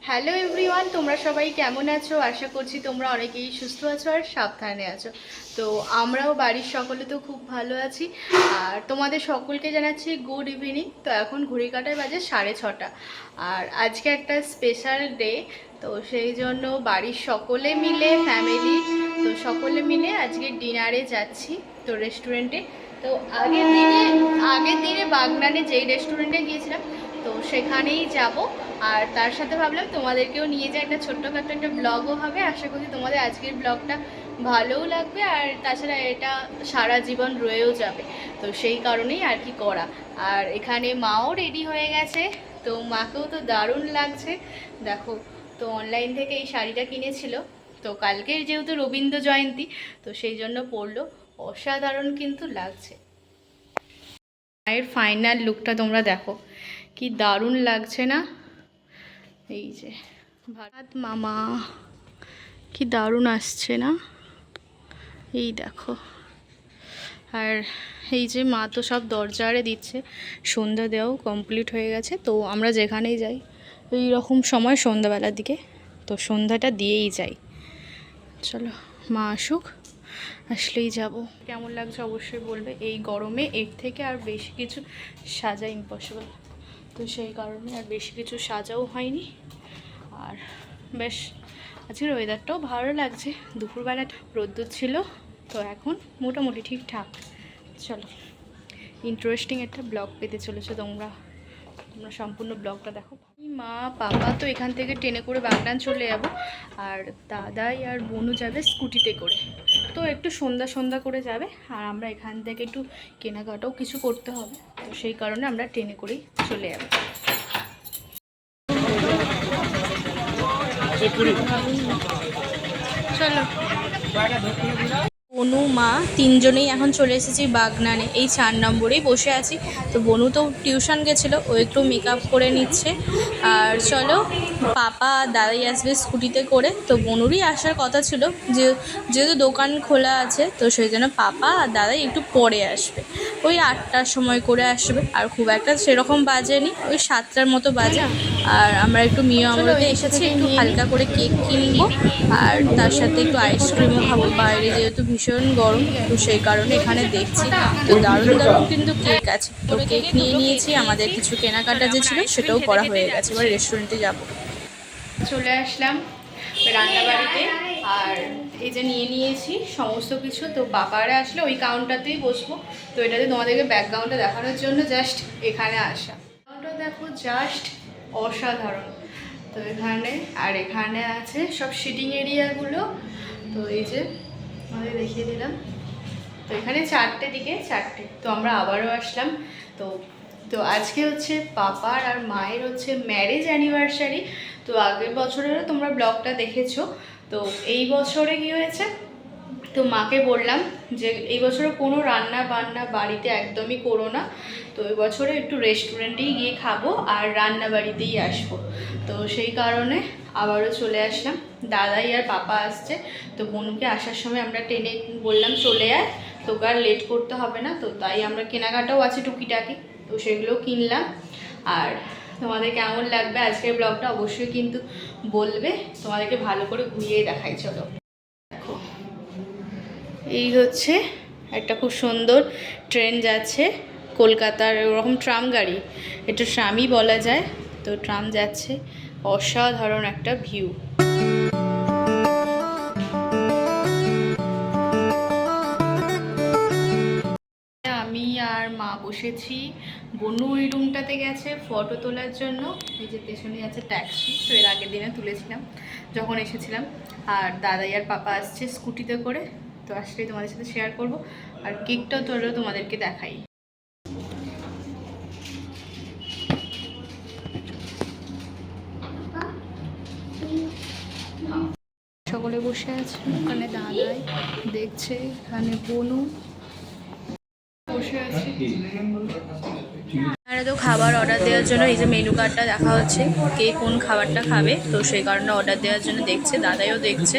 Hello everyone, তোমরা সবাই কেমন আছো? আশা করছি তোমরা অনেকেই সুস্থ আছো আর সাবধানে আছো। তো আমরাও বাড়ির সকলে তো খুব ভালো আছি। আর তোমাদের সকলকে জানাচ্ছি গুড ইভিনিং। তো এখন ঘড়ি কাঁটায় বাজে 6:30। আর আজকে একটা স্পেশাল ডে, তো সেই জন্য বাড়ির সকলে মিলে ফ্যামিলি তো সকলে মিলে আজকে ডিনারে যাচ্ছি তো রেস্টুরেন্টে। তো আগের দিনে বাগনানে যেই রেস্টুরেন্টে গিয়েছিলাম তো সেখানেই যাব। আর তার সাথে ভাবলাম তোমাদেরকেও নিয়ে যাই, একটা ছোট্টখাটো একটা ব্লগও হবে। আশা করি তোমাদের আজকের ব্লগটা ভালোও লাগবে, আর তাছাড়া এটা সারা জীবন রয়েও যাবে। তো সেই কারণেই আর কি করা। আর এখানে মাও রেডি হয়ে গেছে, তো মাকেও তো দারুণ লাগছে। দেখো, তো অনলাইন থেকে এই শাড়িটা কিনেছিল, তো কালকের যেহেতু রবীন্দ্র জয়ন্তী তো সেই জন্য পরলো। অসাধারণ কিন্তু লাগছে। মায়ের ফাইনাল লুকটা তোমরা দেখো, কি দারুণ লাগছে না? এই যে ভাত মামা, কি দারুণ আসছে না? এই দেখো। আর এই যে মা তো সব দরজারে দিচ্ছে, সন্ধ্যা দেওয়াও কমপ্লিট হয়ে গেছে। তো আমরা যেখানেই যাই এই রকম সময় সন্ধ্যাবেলার দিকে তো সন্ধ্যাটা দিয়েই যাই। চলো মা আসুক, আসলেই যাব। কেমন লাগছে অবশ্যই বলবে। এই গরমে এর থেকে আর বেশি কিছু সাজা ইম্পসিবল, তো সেই কারণে আর বেশি কিছু সাজাও হয়নি। আর বেশ আজকের ওয়েদারটাও ভালো লাগছে। দুপুরবেলা রোদ্দুর ছিল, তো এখন মোটামুটি ঠিকঠাক। চলো, ইন্টারেস্টিং একটা ব্লগ পেতে চলেছো তোমরা সম্পূর্ণ ব্লগটা দেখো। মা পাপা তো এখান থেকে ট্রেনে করে বাগনান চলে যাব, আর দাদাই আর বোনও যাবে স্কুটিতে করে। তো একটু সন্ধ্যা সন্ধ্যা করে যাবে, আর আমরা এখান থেকে একটু কেনাকাটাও কিছু করতে হবে, তো সেই কারণে আমরা ট্রেনে করেই চলে যাব। চলো, বনু মা তিনজনেই এখন চলে এসেছি বাগনানে। এই 4 নম্বরেই বসে আছি। তো বনু তো টিউশন গেছিলো, ও একটু মেকআপ করে নিচ্ছে। আর চলো, পাপা দাদাই আসবে স্কুটিতে করে। তো বনুরই আসার কথা ছিল, যেহেতু দোকান খোলা আছে তো সেই জন্য পাপা আর দাদাই একটু পরে আসবে, ওই 8টার সময় করে আসবে। আর খুব একটা সেরকম বাজেনি, ওই 7টার মতো বাজে। আর আমরা একটু মিও আমরাতে এসেছি, একটু হালকা করে কেক কিনবো, আর তার সাথে একটু আইসক্রিমও খাবো। বাইরে যেহেতু ভীষণ গরম, তো সেই কারণে এখানে দেখছি তো দারুণ দারুণ কিন্তু কেক আছে। তো কেক নিয়ে নিয়েছি, আমাদের কিছু কেনাকাটা যে ছিল সেটাও করা হয়ে গেছে। এবার রেস্টুরেন্টে যাব। চলে আসলাম রান্নাবাড়িতে, আর এই যে নিয়ে নিয়েছি সমস্ত কিছু। তো বাবারা আসলে ওই কাউন্টারতেই বসবো। তো এটাতে তোমাদেরকে ব্যাকগ্রাউন্ডটা দেখানোর জন্য জাস্ট এখানে আসা। ব্যাকগ্রাউন্ডটা দেখো, জাস্ট অসাধারণ। তো এখানে আছে সব সিটিং এরিয়াগুলো। তো এই যে আমাদের দেখিয়ে দিলাম। তো এখানে 4টে দিকে 4টে। তো আমরা আবারও আসলাম। তো তো আজকে হচ্ছে পাপার আর মায়ের হচ্ছে ম্যারেজ অ্যানিভার্সারি। তো আগের বছরেরও তোমরা ব্লগটা দেখেছো। তো এই বছরে কি হয়েছে, তো মাকে বললাম যে এই বছরে কোনো রান্না বান্না বাড়িতে একদমই করো না। তো এই বছরে একটু রেস্টুরেন্টেই গিয়ে খাবো আর রান্না বাড়িতেই আসবো। তো সেই কারণে আবারও চলে আসলাম। দাদাই আর পাপা আসছে। তো বোনকে আসার সময় আমরা ট্রেনে বললাম চলে আয়, তোকে আর লেট করতে হবে না। তো তাই আমরা কেনাকাটাও আছে টুকিটাকি, তো সেগুলো কিনলাম। আর তোমাদের কেমন লাগবে আজকের ব্লগটা অবশ্যই কিন্তু বলবে, তোমাদেরকে ভালো করে ঘুরিয়ে দেখাই। চলো দেখো, এই হচ্ছে একটা খুব সুন্দর ট্রেন যাচ্ছে কলকাতার, ওরকম ট্রাম গাড়ি, এটা ট্রামই বলা যায়। তো ট্রাম যাচ্ছে, অসাধারণ একটা ভিউ। আমি আর মা বসেছি, বনু ওই রুমটাতে গেছে ফটো তোলার জন্য। এই যে পেছনে আছে ট্যাক্সি, তো এর আগের দিনে তুলেছিলাম যখন এসেছিলাম। আর দাদাই আর পাপা আসছে স্কুটিতে করে, তো আসলেই তোমাদের সাথে শেয়ার করব। আর কেকটাও তোলেও তোমাদেরকে দেখাই। সকলে বসে আছে, ওখানে দাদাই দেখছে, এখানে বনু বসে আছে। এখানে তো খাবার অর্ডার দেওয়ার জন্য এই যে মেনু কার্ডটা দেখা হচ্ছে, কে কোন খাবারটা খাবে, তো সেই কারণে অর্ডার দেওয়ার জন্য দেখছে। দাদাইও দেখছে,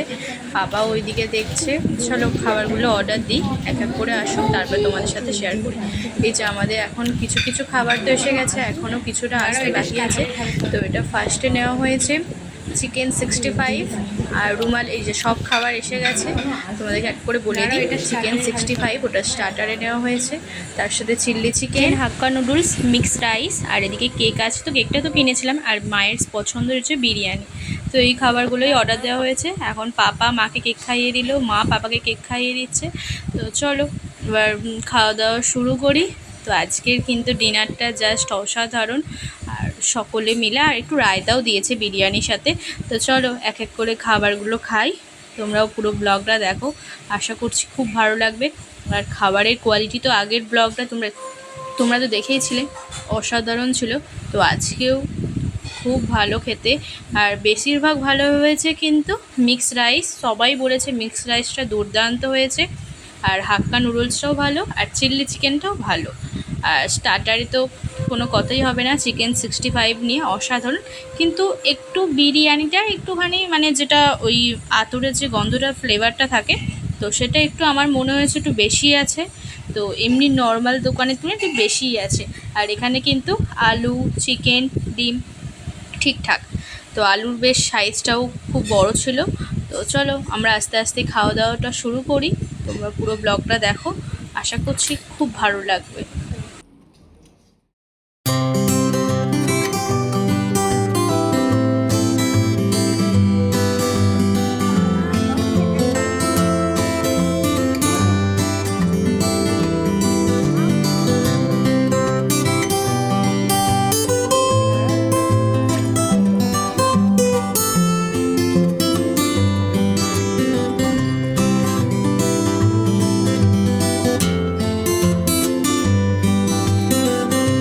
পাপা ওইদিকে দেখছে। চলো খাবারগুলো অর্ডার দিই, এক এক করে আসুন, তারপর তোমাদের সাথে শেয়ার করি। এই যে আমাদের এখন কিছু কিছু খাবার তো এসে গেছে, এখনও কিছুটা আসতে বাকি আছে। তো এটা ফার্স্টে নেওয়া হয়েছে চিকেন 65 আর রুমাল, এই যে সব খাবার এসে গেছে। তোমাদেরকে এক করে বলে দিই, এটা চিকেন 65 ওটা স্টার্টারে নেওয়া হয়েছে, তার সাথে চিলি চিকেন, হাক্কা নুডলস, মিক্সড রাইস, আর এদিকে কেক আছে, তো কেকটা তো কিনেছিলাম, আর মায়ের পছন্দ হচ্ছে বিরিয়ানি। তো এই খাবারগুলোই অর্ডার দেওয়া হয়েছে। এখন পাপা মাকে কেক খাইয়ে দিল, মা পাপাকে কেক খাইয়ে দিচ্ছে। তো চলো এবার খাওয়া দাওয়া শুরু করি। তো আজকের কিন্তু ডিনারটা জাস্ট অসাধারণ, আর সকলে মিলে আর একটু রায়তাও দিয়েছে বিরিয়ানির সাথে। তো চলো এক এক করে খাবারগুলো খাই, তোমরাও পুরো ব্লগটা দেখো, আশা করছি খুব ভালো লাগবে। আর খাবারের কোয়ালিটি তো আগের ব্লগটা তোমরা তো দেখেইছিলে, অসাধারণ ছিল। তো আজকেও খুব ভালো খেতে, আর বেশিরভাগ ভালো হয়েছে কিন্তু মিক্সড রাইস, সবাই বলেছে মিক্সড রাইসটা দুর্দান্ত হয়েছে, আর হাক্কা নুডলসটাও ভালো, আর চিলি চিকেনটাও ভালো। আর স্টার্টারে তো কোনো কথাই হবে না, চিকেন 65 নিয়ে অসাধারণ। কিন্তু একটু বিরিয়ানিটা একটুখানি মানে যেটা ওই আতরের যে গন্ধটা ফ্লেভারটা থাকে, তো সেটা একটু আমার মনে হয়েছে একটু বেশি আছে। তো এমনি নর্মাল দোকানের তুলনায় একটু বেশিই আছে। আর এখানে কিন্তু আলু, চিকেন, ডিম ঠিকঠাক। তো আলুর বেশ সাইজটাও খুব বড় ছিল। তো চলো আমরা আস্তে আস্তে খাওয়া দাওয়াটা শুরু করি, তোমরা পুরো ব্লগটা দেখো, আশা করছি খুব ভালো লাগবে।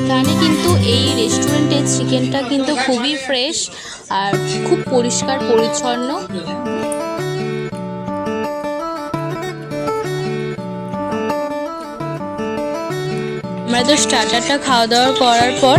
এখানে কিন্তু এই রেস্টুরেন্টের চিকেনটা কিন্তু খুবই ফ্রেশ আর খুব পরিষ্কার পরিচ্ছন্ন। আমরা তো স্টার্টারটা খাওয়া দাওয়া করার পর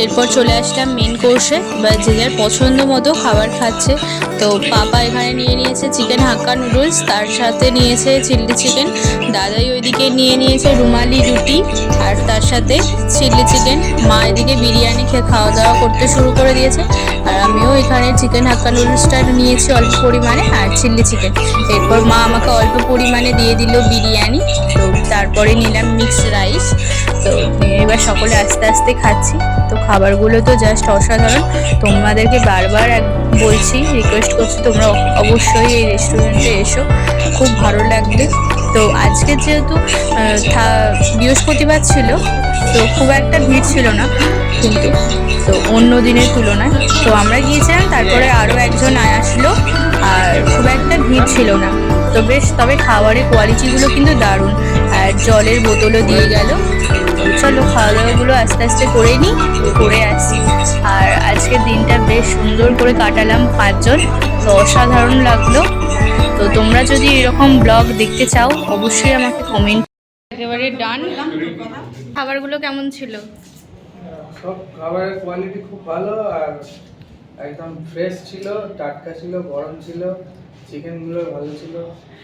এরপর চলে আসলাম মেন কোর্সে, বা যে যার পছন্দ মতো খাবার খাচ্ছে। তো পাপা এখানে নিয়ে নিয়েছে চিকেন হাক্কা নুডলস, তার সাথে নিয়েছে চিলি চিকেন, দাদাই ওইদিকে নিয়ে নিয়েছে রুমালি রুটি আর তার সাথে চিলি চিকেন, মা এদিকে বিরিয়ানি খেয়ে খাওয়া দাওয়া করতে শুরু করে দিয়েছে। আর আমিও এখানে চিকেন হাক্কা নুডলসটা নিয়েছি অল্প পরিমাণে, আর চিলি চিকেন। এরপর মা আমাকে অল্প পরিমাণে দিয়ে দিল বিরিয়ানি, তো তারপরে নিলাম মিক্সড রাইস। তো এবার সকলে আস্তে আস্তে খাচ্ছি। তো খাবারগুলো তো জাস্ট অসাধারণ, তোমাদেরকে বারবার বলছি, রিকোয়েস্ট করছি তোমরা অবশ্যই এই রেস্টুরেন্টে এসো, খুব ভালো লাগবে। তো আজকে যেহেতু বৃহস্পতিবার ছিল, তো খুব একটা ভিড় ছিল না কিন্তু, তো অন্য দিনের তুলনায়। তো আমরা গিয়েছিলাম, তারপরে আরও একজন আসলো, আর খুব একটা ভিড় ছিল না। তো বেশ, তবে খাবারের কোয়ালিটিগুলো কিন্তু দারুণ, আর জলের বোতলও দিয়ে গেল। চলো খাওয়া দাওয়াগুলো আস্তে আস্তে করে নিই, করে আসি। আর আজকের দিনটা বেশ সুন্দর করে কাটালাম 5 জন, তো অসাধারণ লাগলো। তো তোমরা যদি এরকম ব্লগ দেখতে চাও অবশ্যই আমাকে কমেন্ট। একেবারে ডান। খাবারগুলো কেমন ছিল? সব খাবারের কোয়ালিটি খুব ভালো, আর একদম ফ্রেশ ছিল, টাটকা ছিল, গরম ছিল, চিকেনগুলো ভালো ছিল।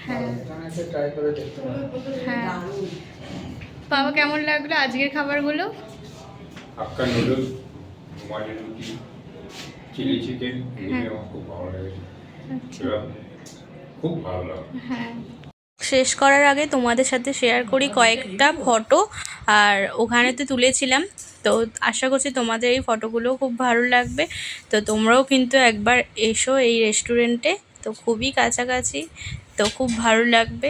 হ্যাঁ, এখানে এসে ট্রাই করে দেখতে পারো। হ্যাঁ। বাবা কেমন লাগলো আজকের খাবারগুলো? হাক্কা নুডল, রুমালি রুটি, চিলি চিকেন, এগুলো আমার খুব ভালো লেগেছে। খুব ভালো লাগে। হ্যাঁ, শেষ করার আগে তোমাদের সাথে শেয়ার করি কয়েকটা ফটো, আর ওখানেতে তুলেছিলাম। তো আশা করছি তোমাদের এই ফটোগুলো খুব ভালো লাগবে। তো তোমরাও কিন্তু একবার এসো এই রেস্টুরেন্টে, তো খুবই কাছাকাছি, তো খুব ভালো লাগবে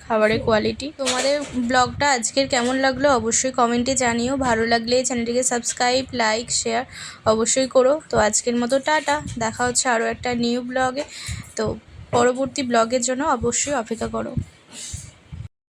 খাবারের কোয়ালিটি। তোমাদের ব্লগটা আজকের কেমন লাগলো অবশ্যই কমেন্টে জানিও, ভালো লাগলে চ্যানেলটিকে সাবস্ক্রাইব, লাইক, শেয়ার অবশ্যই করো। তো আজকের মতো টাটা, দেখা হচ্ছে আরও একটা নিউ ব্লগে। তো পরবর্তী ব্লগের জন্য অবশ্যই অপেক্ষা করো।